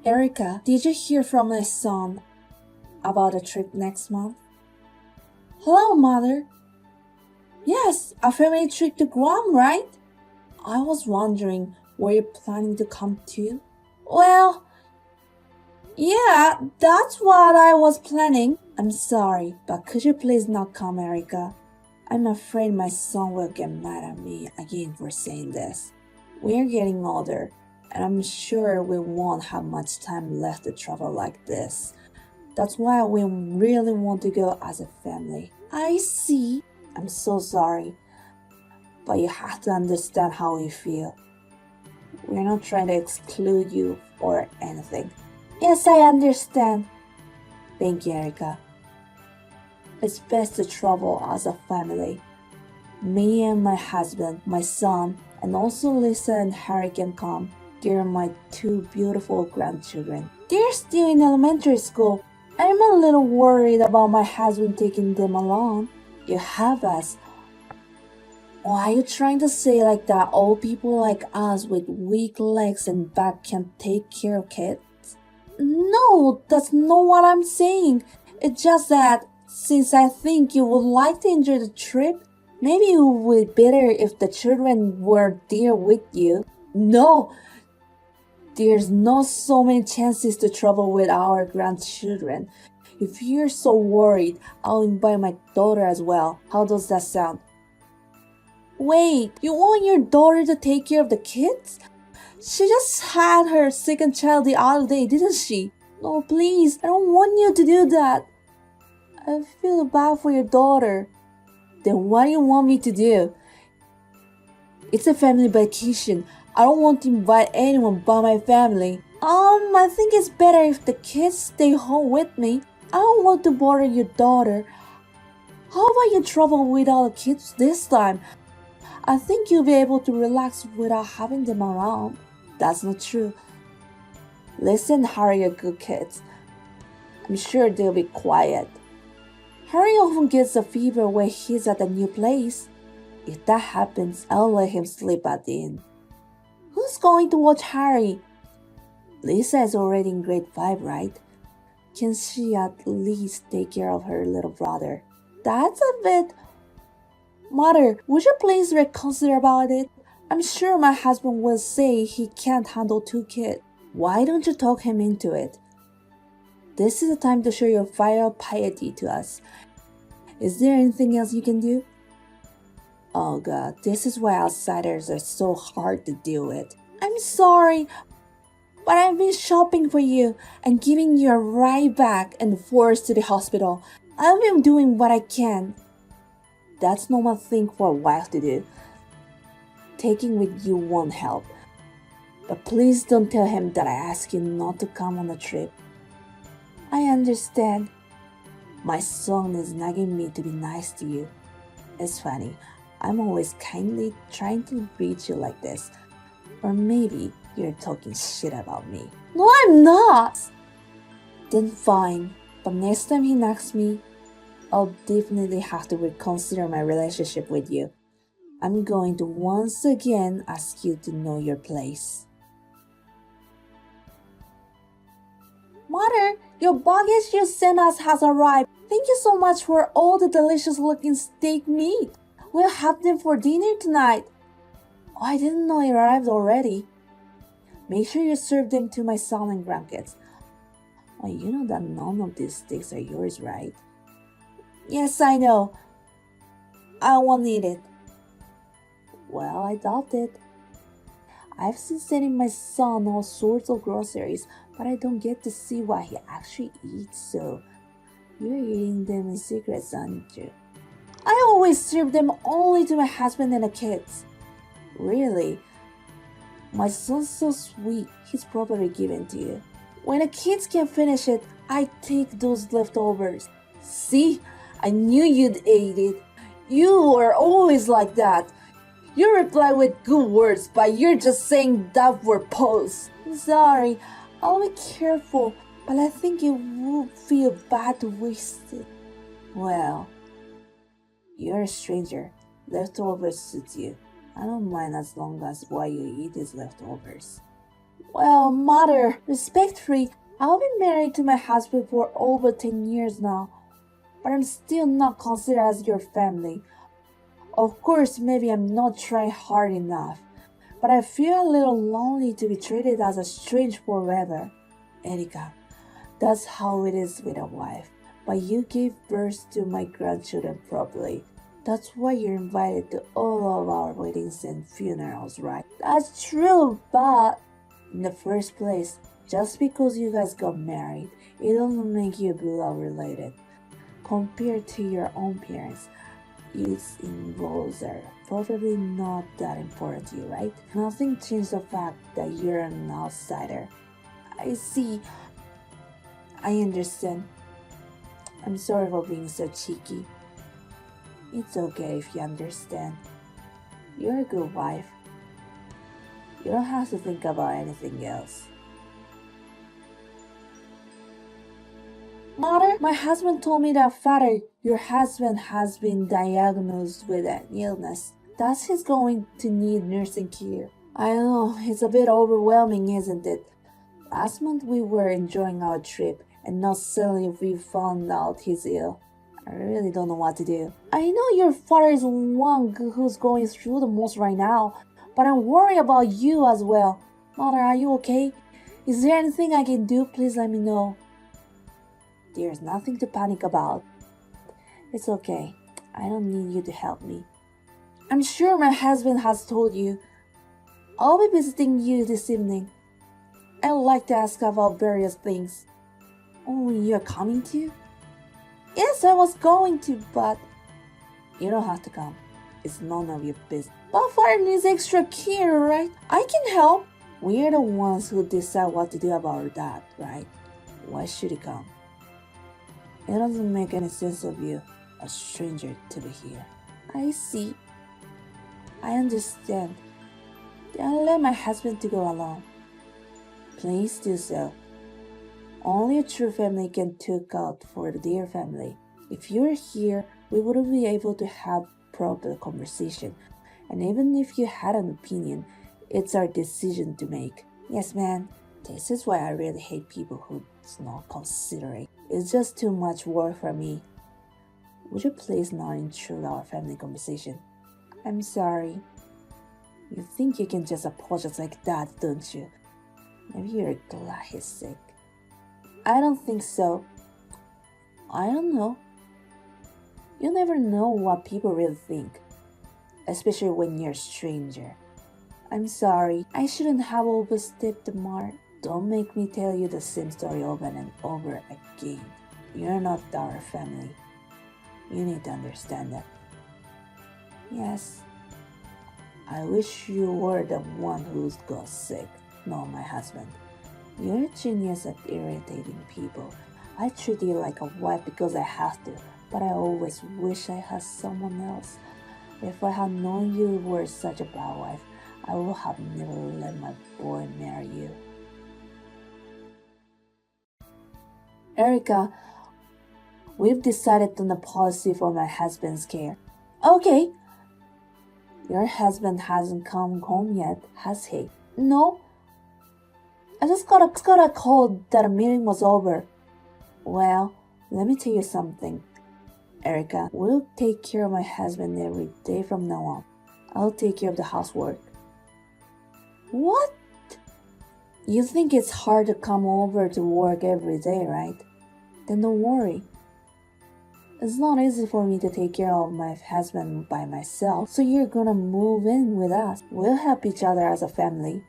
Erica, did you hear from my son about a trip next month? Hello, Mother. Yes, a family trip to Guam, right? I was wondering, were you planning to come too? Well, yeah, that's what I was planning. I'm sorry, but could you please not come, Erica? I'm afraid my son will get mad at me again for saying this. We're getting older, and I'm sure we won't have much time left to travel like this. That's why we really want to go as a family. I see. I'm so sorry, but you have to understand how we feel. We're not trying to exclude you or anything. Yes, I understand. Thank you, Erica. It's best to travel as a family. Me and my husband, my son, and also Lisa and Harry can come. They're my two beautiful grandchildren. They're still in elementary school. I'm a little worried about my husband taking them along. You have us. Why are you trying to say like that old people like us with weak legs and back can take care of kids? No, that's not what I'm saying. It's just that since I think you would like to enjoy the trip, maybe it would be better if the children were there with you. No, there's not so many chances to travel with our grandchildren. If you're so worried, I'll invite my daughter as well. How does that sound? Wait, you want your daughter to take care of the kids? She just had her second child the other day, didn't she? No, please, I don't want you to do that. I feel bad for your daughter. Then what do you want me to do? It's a family vacation. I don't want to invite anyone but my family. I think it's better if the kids stay home with me. I don't want to bother your daughter. How about you travel without the kids this time? I think you'll be able to relax without having them around. That's not true. Lisa and Harry are good kids. I'm sure they'll be quiet. Harry often gets a fever when he's at a new place. If that happens, I'll let him sleep at the inn. Who's going to watch Harry? Lisa is already in grade 5, right? Can she at least take care of her little brother? That's a bit... Mother, would you please reconsider about it? I'm sure my husband will say he can't handle 2 kids. Why don't you talk him into it? This is the time to show your filial piety to us. Is there anything else you can do? Oh God, this is why outsiders are so hard to deal with. I'm sorry, but I've been shopping for you and giving you a ride back and forth to the hospital. I've been doing what I can. That's normal thing for a wife to do. Taking with you won't help. But please don't tell him that I asked you not to come on the trip. I understand. My son is nagging me to be nice to you. It's funny. I'm always kindly trying to reach you like this. Or maybe you're talking shit about me. No, I'm not! Then fine. But next time he nags me, I'll definitely have to reconsider my relationship with you. I'm going to once again ask you to know your place. Mother, your baggage you sent us has arrived. Thank you so much for all the delicious looking steak meat. We'll have them for dinner tonight. Oh, I didn't know it arrived already. Make sure you serve them to my son and grandkids. Oh, you know that none of these steaks are yours, right? Yes, I know. I won't eat it. Well, I doubt it. I've been sending my son all sorts of groceries, but I don't get to see what he actually eats, so you're eating them in secret, aren't you? I always serve them only to my husband and the kids. Really? My son's so sweet, he's probably given to you. When the kids can't finish it, I take those leftovers. See? I knew you'd eat it. You are always like that. You reply with good words, but you're just saying that for pose. I'm sorry, I'll be careful, but I think it would feel bad to waste it. Well, you're a stranger. Leftovers suits you. I don't mind as long as what you eat is leftovers. Well, mother, respectfully, I've been married to my husband for over 10 years now, but I'm still not considered as your family. Of course, maybe I'm not trying hard enough, but I feel a little lonely to be treated as a stranger forever. Erika, that's how it is with a wife. But you gave birth to my grandchildren properly. That's why you're invited to all of our weddings and funerals, right? That's true, but in the first place, just because you guys got married, it doesn't make you blood related. Compared to your own parents, its involves are probably not that important to you, right? Nothing changed the fact that you're an outsider. I see. I understand. I'm sorry for being so cheeky. It's okay if you understand. You're a good wife. You don't have to think about anything else. Mother, my husband told me that father, your husband has been diagnosed with an illness. Thus he's going to need nursing care. I know, it's a bit overwhelming, isn't it? Last month we were enjoying our trip, and now suddenly we found out he's ill. I really don't know what to do. I know your father is the one who's going through the most right now, but I'm worried about you as well. Mother, are you okay? Is there anything I can do? Please let me know. There's nothing to panic about. It's okay. I don't need you to help me. I'm sure my husband has told you. I'll be visiting you this evening. I would like to ask about various things. Oh, you're coming too? Yes, I was going to, but you don't have to come. It's none of your business. But father needs extra care, right? I can help. We're the ones who decide what to do about that, right? Why should he come? It doesn't make any sense of you, a stranger, to be here. I see. I understand. Then I'll let my husband to go alone. Please do so. Only a true family can look out for their family. If you're here, we wouldn't be able to have proper conversation. And even if you had an opinion, it's our decision to make. Yes, man. This is why I really hate people who's not considerate. It's just too much work for me. Would you please not intrude our family conversation? I'm sorry. You think you can just apologize like that, don't you? Maybe you're glad he's sick. I don't think so. I don't know. You never know what people really think, especially when you're a stranger. I'm sorry. I shouldn't have overstepped the mark. Don't make me tell you the same story over and over again. You're not our family. You need to understand that. Yes. I wish you were the one who got sick, not my husband. You're a genius at irritating people. I treat you like a wife because I have to, but I always wish I had someone else. If I had known you were such a bad wife, I would have never let my boy marry you. Erika, we've decided on a policy for my husband's care. Okay. Your husband hasn't come home yet, has he? No. I just got a call that a meeting was over. Well, let me tell you something. Erika, we'll take care of my husband every day from now on. I'll take care of the housework. What? You think it's hard to come over to work every day, right? Then don't worry. It's not easy for me to take care of my husband by myself, so you're gonna move in with us. We'll help each other as a family.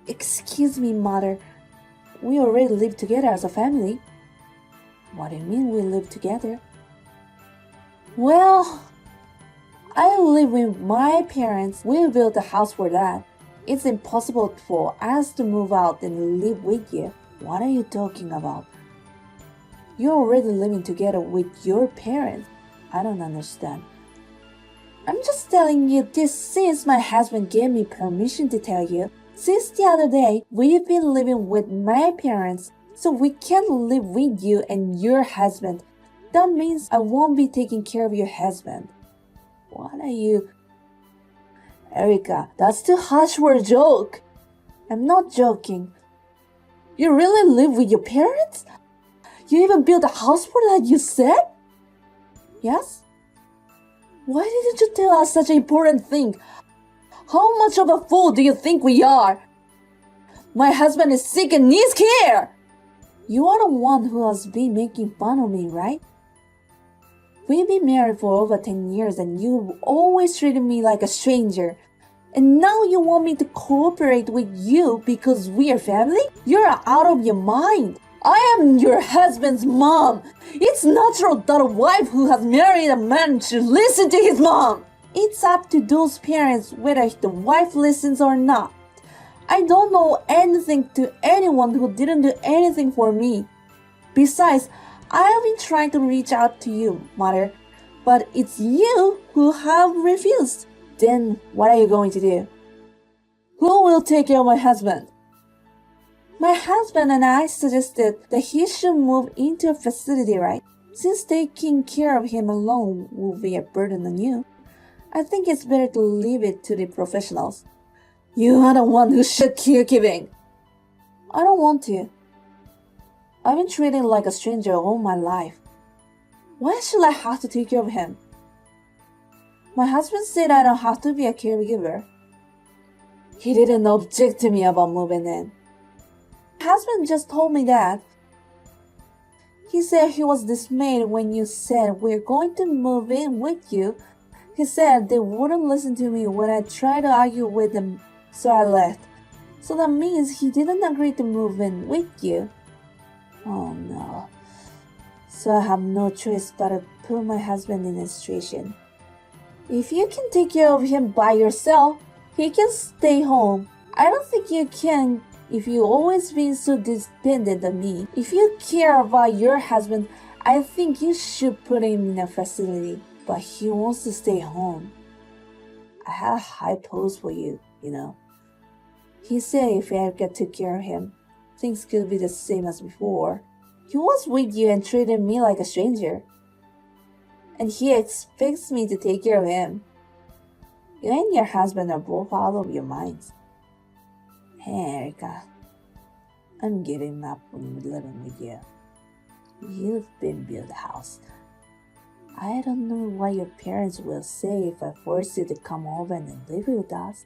Excuse me, mother. We already live together as a family. What do you mean we live together? Well, I live with my parents. We built a house for that. It's impossible for us to move out and live with you. What are you talking about? You're already living together with your parents. I don't understand. I'm just telling you this since my husband gave me permission to tell you. Since the other day, we've been living with my parents, so we can't live with you and your husband. That means I won't be taking care of your husband. What are you... Erika, that's too harsh for a joke. I'm not joking. You really live with your parents? You even built a house for that, you said? Yes? Why didn't you tell us such an important thing? How much of a fool do you think we are? My husband is sick and needs care! You are the one who has been making fun of me, right? We've been married for over 10 years and you've always treated me like a stranger. And now you want me to cooperate with you because we are family? You're out of your mind. I am your husband's mom. It's natural that a wife who has married a man should listen to his mom. It's up to those parents whether the wife listens or not. I don't know anything to anyone who didn't do anything for me. Besides, I have been trying to reach out to you, mother, but it's you who have refused. Then what are you going to do? Who will take care of my husband? My husband and I suggested that he should move into a facility, right? Since taking care of him alone will be a burden on you, I think it's better to leave it to the professionals. You are the one who should caregiving. I don't want to. I've been treated like a stranger all my life. Why should I have to take care of him? My husband said I don't have to be a caregiver. He didn't object to me about moving in. My husband just told me that. He said he was dismayed when you said we're going to move in with you. He said they wouldn't listen to me when I tried to argue with them, so I left. So that means he didn't agree to move in with you. Oh no. So I have no choice but to put my husband in a situation. If you can take care of him by yourself, he can stay home. I don't think you can if you've always been so dependent on me. If you care about your husband, I think you should put him in a facility. But he wants to stay home. I have a high post for you, you know. He said if Erica took care of him, things could be the same as before. He was with you and treated me like a stranger. And he expects me to take care of him. You and your husband are both out of your minds. Hey, Erica, I'm giving up on living with you. You've been built a house. I don't know what your parents will say if I force you to come over and live with us.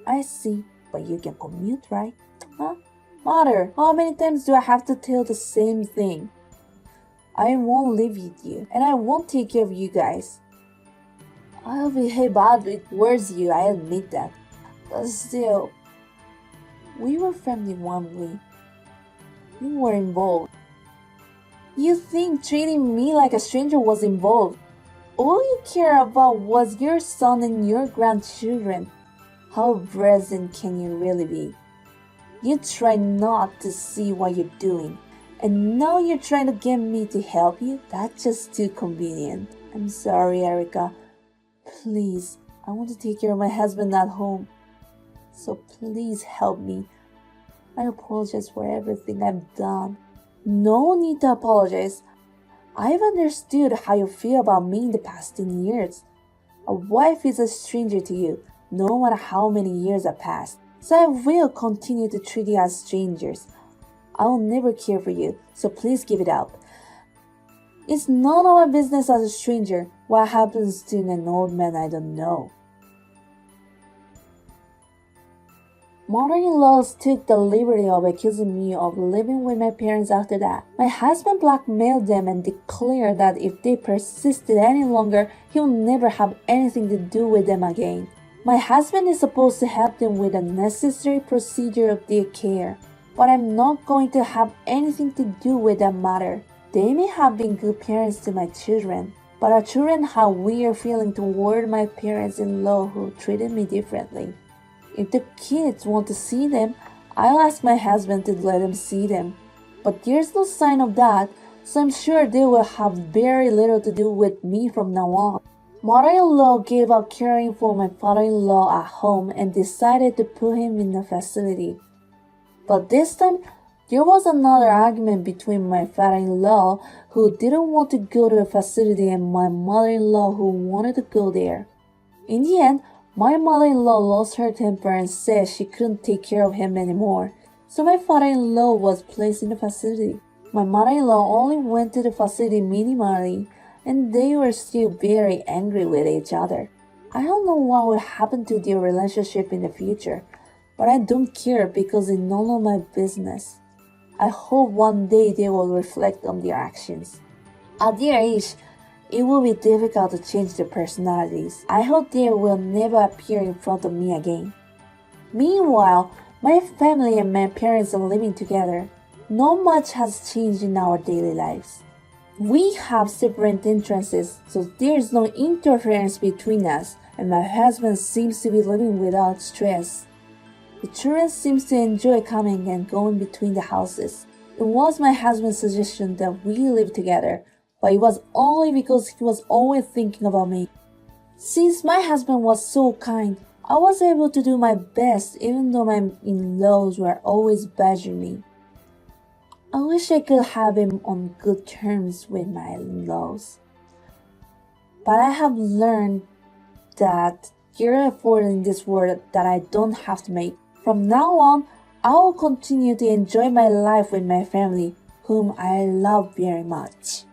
I see, but you can commute, right? Huh? Mother, how many times do I have to tell the same thing? I won't live with you, and I won't take care of you guys. I'll behave bad towards you, I admit that. But still, we were family one way. You were involved. You think treating me like a stranger was involved. All you care about was your son and your grandchildren. How brazen can you really be? You try not to see what you're doing, and now you're trying to get me to help you? That's just too convenient. I'm sorry, Erica. Please, I want to take care of my husband at home. So please help me. I apologize for everything I've done. No need to apologize. I've understood how you feel about me in the past 10 years. A wife is a stranger to you, no matter how many years have passed. So I will continue to treat you as strangers. I will never care for you, so please give it up. It's none of my business as a stranger what happens to an old man I don't know. Mother-in-laws took the liberty of accusing me of living with my parents after that. My husband blackmailed them and declared that if they persisted any longer, he would never have anything to do with them again. My husband is supposed to help them with the necessary procedure of their care, but I'm not going to have anything to do with that matter. They may have been good parents to my children, but our children have weird feeling toward my parents-in-law who treated me differently. If the kids want to see them, I'll ask my husband to let them see them. But there's no sign of that, so I'm sure they will have very little to do with me from now on. Mother-in-law gave up caring for my father-in-law at home and decided to put him in a facility. But this time, there was another argument between my father-in-law, who didn't want to go to the facility, and my mother-in-law, who wanted to go there. In the end, My mother-in-law lost her temper and said she couldn't take care of him anymore, so my father-in-law was placed in the facility. My mother-in-law only went to the facility minimally, and they were still very angry with each other. I don't know what will happen to their relationship in the future, but I don't care because it's none of my business. I hope one day they will reflect on their actions. At their age, it will be difficult to change their personalities. I hope they will never appear in front of me again. Meanwhile, my family and my parents are living together. Not much has changed in our daily lives. We have separate entrances, so there is no interference between us, and my husband seems to be living without stress. The children seem to enjoy coming and going between the houses. It was my husband's suggestion that we live together, but it was only because he was always thinking about me. Since my husband was so kind, I was able to do my best even though my in-laws were always badgering me. I wish I could have him on good terms with my in-laws. But I have learned that there are efforts in this world that I don't have to make. From now on, I will continue to enjoy my life with my family, whom I love very much.